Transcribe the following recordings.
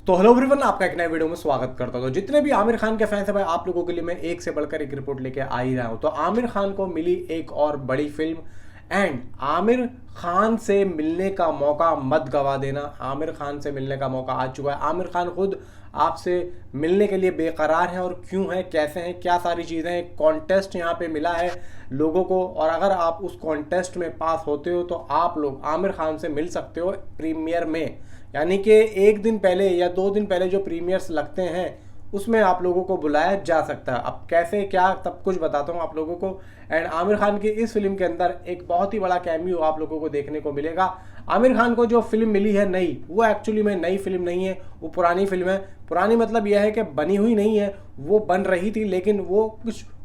तो hello everyone, आपका एक नए वीडियो में स्वागत करता हूं। तो जितने भी आमिर खान के फैंस हैं भाई, आप लोगों के लिए मैं एक से बढ़कर एक रिपोर्ट लेके आ ही रहा हूं। तो आमिर खान को मिली एक और बड़ी फिल्म एंड आमिर खान से मिलने का मौका मत गवा देना। आमिर खान से मिलने का मौका आ चुका है। आमिर खान खुद आपसे मिलने के लिए बेकरार हैं। और क्यों है, कैसे हैं, क्या सारी चीज़ें, एक कॉन्टेस्ट यहाँ पे मिला है लोगों को, और अगर आप उस कॉन्टेस्ट में पास होते हो तो आप लोग आमिर खान से मिल सकते हो प्रीमियर में। यानी कि एक दिन पहले या 2 दिन पहले जो प्रीमियर्स लगते हैं उसमें आप लोगों को बुलाया जा सकता है। अब कैसे क्या सब कुछ बताता हूँ आप लोगों को। एंड आमिर खान की इस फिल्म के अंदर एक बहुत ही बड़ा कैमियो आप लोगों को देखने को मिलेगा। आमिर खान को जो फिल्म मिली है नई, वो एक्चुअली में नई फिल्म नहीं है, वो पुरानी फिल्म है। पुरानी मतलब यह है कि बनी हुई नहीं है, वो बन रही थी लेकिन वो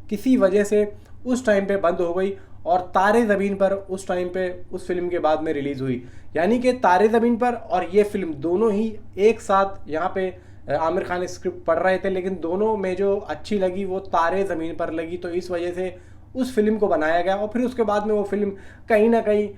किसी वजह से उस टाइम पे बंद हो गई और तारे ज़मीन पर उस टाइम पे उस फिल्म के बाद में रिलीज़ हुई। यानी कि तारे ज़मीन पर और ये फिल्म दोनों ही एक साथ यहाँ पे आमिर खान स्क्रिप्ट पढ़ रहे थे, लेकिन दोनों में जो अच्छी लगी वो तारे ज़मीन पर लगी। तो इस वजह से उस फिल्म को बनाया गया और फिर उसके बाद में वो फिल्म कहीं ना कहीं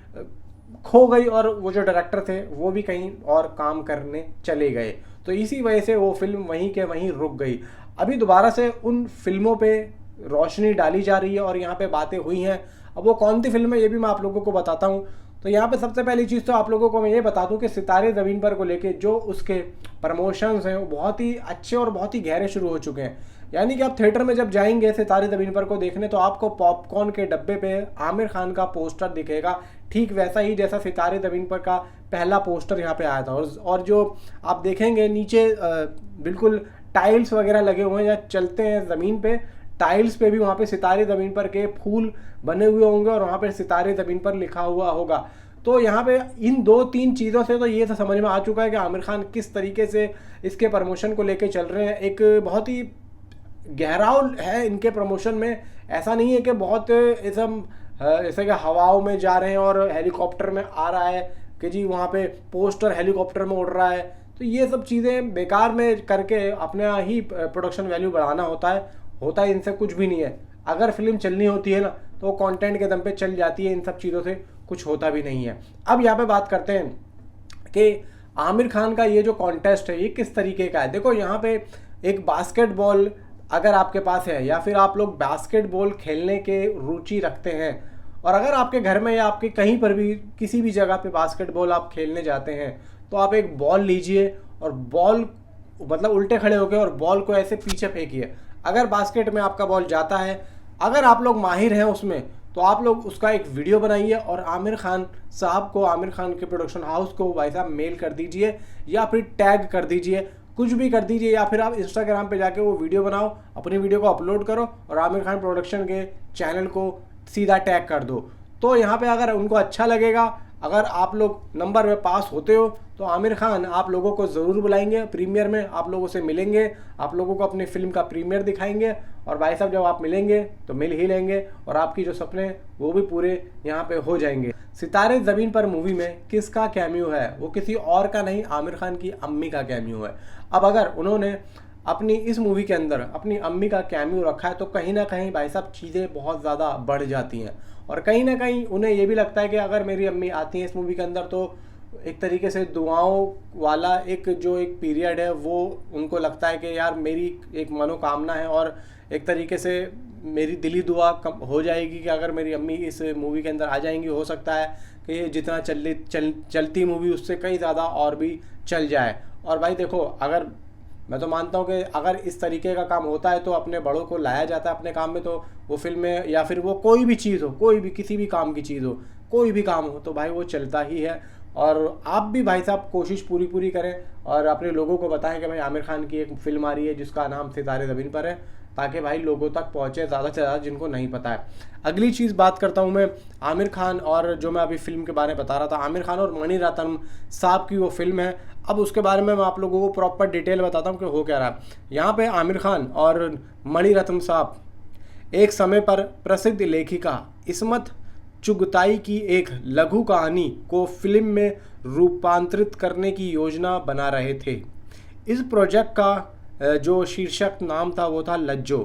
खो गई और वो जो डायरेक्टर थे वो भी कहीं और काम करने चले गए। तो इसी वजह से वो फिल्म वहीं के वहीं रुक गई। अभी दोबारा से उन फिल्मों पे रोशनी डाली जा रही है और यहाँ पे बातें हुई हैं। अब वो कौन सी फिल्म है ये भी मैं आप लोगों को बताता हूँ। तो यहाँ पे सबसे पहली चीज़ तो आप लोगों को मैं ये बता दूँ कि सितारे ज़मीन पर को लेके जो उसके प्रमोशंस हैं वो बहुत ही अच्छे और बहुत ही गहरे शुरू हो चुके हैं। यानी कि आप थिएटर में जब जाएंगे सितारे ज़मीन पर को देखने तो आपको पॉपकॉर्न के डब्बे पे आमिर खान का पोस्टर दिखेगा, ठीक वैसा ही जैसा सितारे ज़मीन पर का पहला पोस्टर यहाँ पे आया था। और जो आप देखेंगे नीचे बिल्कुल टाइल्स वगैरह लगे हुए हैं, या चलते हैं ज़मीन पे टाइल्स पे भी वहाँ पे सितारे ज़मीन पर के फूल बने हुए होंगे और वहाँ पे सितारे ज़मीन पर लिखा हुआ होगा। तो यहाँ पे इन 2-3 चीज़ों से तो ये तो समझ में आ चुका है कि आमिर खान किस तरीके से इसके प्रमोशन को लेके चल रहे हैं। एक बहुत ही गहराव है इनके प्रमोशन में। ऐसा नहीं है कि बहुत इसम जैसे कि हवाओं में जा रहे हैं और हेलीकॉप्टर में आ रहा है कि जी वहाँ पे पोस्टर हेलीकॉप्टर में उड़ रहा है। तो ये सब चीज़ें बेकार में करके अपना ही प्रोडक्शन वैल्यू बढ़ाना होता है इनसे कुछ भी नहीं है। अगर फिल्म चलनी होती है ना तो वो कंटेंट के दम पे चल जाती है, इन सब चीज़ों से कुछ होता भी नहीं है। अब यहाँ पे बात करते हैं कि आमिर खान का ये जो कॉन्टेस्ट है ये किस तरीके का है। देखो यहाँ पे एक बास्केटबॉल अगर आपके पास है या फिर आप लोग बास्केटबॉल खेलने के रुचि रखते हैं और अगर आपके घर में या आपके कहीं पर भी किसी भी जगह पे बास्केटबॉल आप खेलने जाते हैं तो आप एक बॉल लीजिए और बॉल मतलब उल्टे खड़े होकर और बॉल को ऐसे पीछे फेंकिए। अगर बास्केट में आपका बॉल जाता है, अगर आप लोग माहिर हैं उसमें, तो आप लोग उसका एक वीडियो बनाइए और आमिर खान साहब को, आमिर खान के प्रोडक्शन हाउस को भाई साहब मेल कर दीजिए या फिर टैग कर दीजिए, कुछ भी कर दीजिए। या फिर आप इंस्टाग्राम पे जाके वो वीडियो बनाओ, अपनी वीडियो को अपलोड करो और आमिर खान प्रोडक्शन के चैनल को सीधा टैग कर दो। तो यहाँ पे अगर उनको अच्छा लगेगा, अगर आप लोग नंबर में पास होते हो तो आमिर खान आप लोगों को ज़रूर बुलाएंगे प्रीमियर में, आप लोगों से मिलेंगे, आप लोगों को अपनी फिल्म का प्रीमियर दिखाएंगे और भाई साहब जब आप मिलेंगे तो मिल ही लेंगे और आपकी जो सपने वो भी पूरे यहाँ पे हो जाएंगे। सितारे ज़मीन पर मूवी में किसका कैमियो है? वो किसी और का नहीं, आमिर खान की अम्मी का कैमियो है। अब अगर उन्होंने अपनी इस मूवी के अंदर अपनी अम्मी का कैमियो रखा है तो कहीं ना कहीं भाई साहब चीज़ें बहुत ज़्यादा बढ़ जाती हैं और कहीं ना कहीं उन्हें ये भी लगता है कि अगर मेरी अम्मी आती हैं इस मूवी के अंदर तो एक तरीके से दुआओं वाला एक जो एक पीरियड है वो उनको लगता है कि यार मेरी एक मनोकामना है और एक तरीके से मेरी दिली दुआ कम हो जाएगी कि अगर मेरी अम्मी इस मूवी के अंदर आ जाएंगी, हो सकता है कि ये जितना चलती मूवी उससे कहीं ज़्यादा और भी चल जाए। और भाई देखो, अगर मैं तो मानता हूँ कि अगर इस तरीके का काम होता है तो अपने बड़ों को लाया जाता है अपने काम में, तो वो फिल्में या फिर वो कोई भी चीज़ हो, कोई भी किसी भी काम की चीज़ हो, कोई भी काम हो तो भाई वो चलता ही है। और आप भी भाई साहब कोशिश पूरी करें और अपने लोगों को बताएं कि भाई आमिर खान की एक फिल्म आ रही है जिसका नाम सितारे ज़मीन पर है, ताकि भाई लोगों तक पहुँचे ज़्यादा से ज़्यादा जिनको नहीं पता है। अगली चीज़ बात करता हूँ मैं आमिर खान और जो मैं अभी फिल्म के बारे में बता रहा था, आमिर खान और मणि रत्नम साहब की वो फिल्म है। अब उसके बारे में मैं आप लोगों को प्रॉपर डिटेल बताता हूँ कि हो क्या रहा है। यहाँ पे आमिर खान और मणि रत्नम साहब एक समय पर प्रसिद्ध लेखिका इस्मत चुगताई की एक लघु कहानी को फिल्म में रूपांतरित करने की योजना बना रहे थे। इस प्रोजेक्ट का जो शीर्षक नाम था वो था लज्जो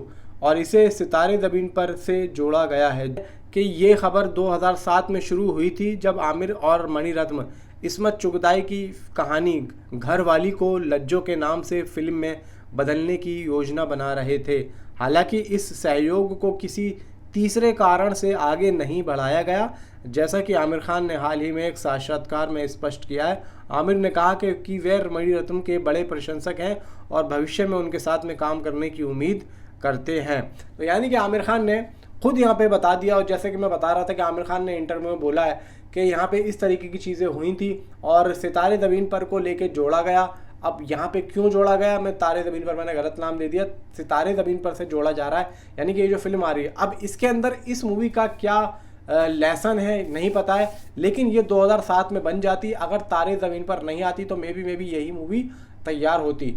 और इसे सितारे ज़मीन पर से जोड़ा गया है कि ये खबर 2007 में शुरू हुई थी जब आमिर और मणिरत्न इस्मत चुगताई की कहानी घरवाली को लज्जो के नाम से फिल्म में बदलने की योजना बना रहे थे। हालांकि इस सहयोग को किसी तीसरे कारण से आगे नहीं बढ़ाया गया, जैसा कि आमिर खान ने हाल ही में एक साक्षात्कार में स्पष्ट किया है। आमिर ने कहा कि वे मणिरत्नम के बड़े प्रशंसक हैं और भविष्य में उनके साथ में काम करने की उम्मीद करते हैं। तो यानी कि आमिर खान ने खुद यहाँ पे बता दिया, और जैसे कि मैं बता रहा था कि आमिर खान ने इंटरव्यू में बोला है कि यहाँ पे इस तरीके की चीज़ें हुई थी और सितारे ज़मीन पर को लेके जोड़ा गया। अब यहाँ पे क्यों जोड़ा गया, मैं तारे ज़मीन पर, मैंने गलत नाम दे दिया, सितारे ज़मीन पर से जोड़ा जा रहा है, यानी कि ये जो फिल्म आ रही है। अब इसके अंदर इस मूवी का क्या लेसन है नहीं पता है, लेकिन ये 2007 में बन जाती। अगर तारे ज़मीन पर नहीं आती तो मे बी यही मूवी तैयार होती।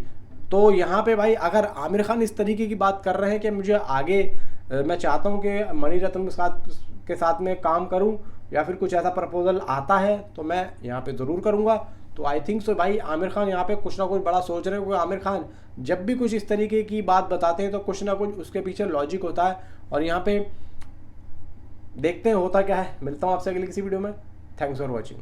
तो यहाँ पे भाई अगर आमिर खान इस तरीके की बात कर रहे हैं कि मुझे आगे मैं चाहता हूँ कि मणिरत्नम के साथ में काम करूँ, या फिर कुछ ऐसा प्रपोजल आता है तो मैं यहाँ पे ज़रूर करूँगा। तो आई थिंक सो भाई आमिर खान यहाँ पे कुछ ना कुछ बड़ा सोच रहे हैं, क्योंकि आमिर खान जब भी कुछ इस तरीके की बात बताते हैं तो कुछ ना कुछ उसके पीछे लॉजिक होता है। और यहाँ पे देखते हैं होता क्या है। मिलता हूँ आपसे अगली किसी वीडियो में। Thanks for watching.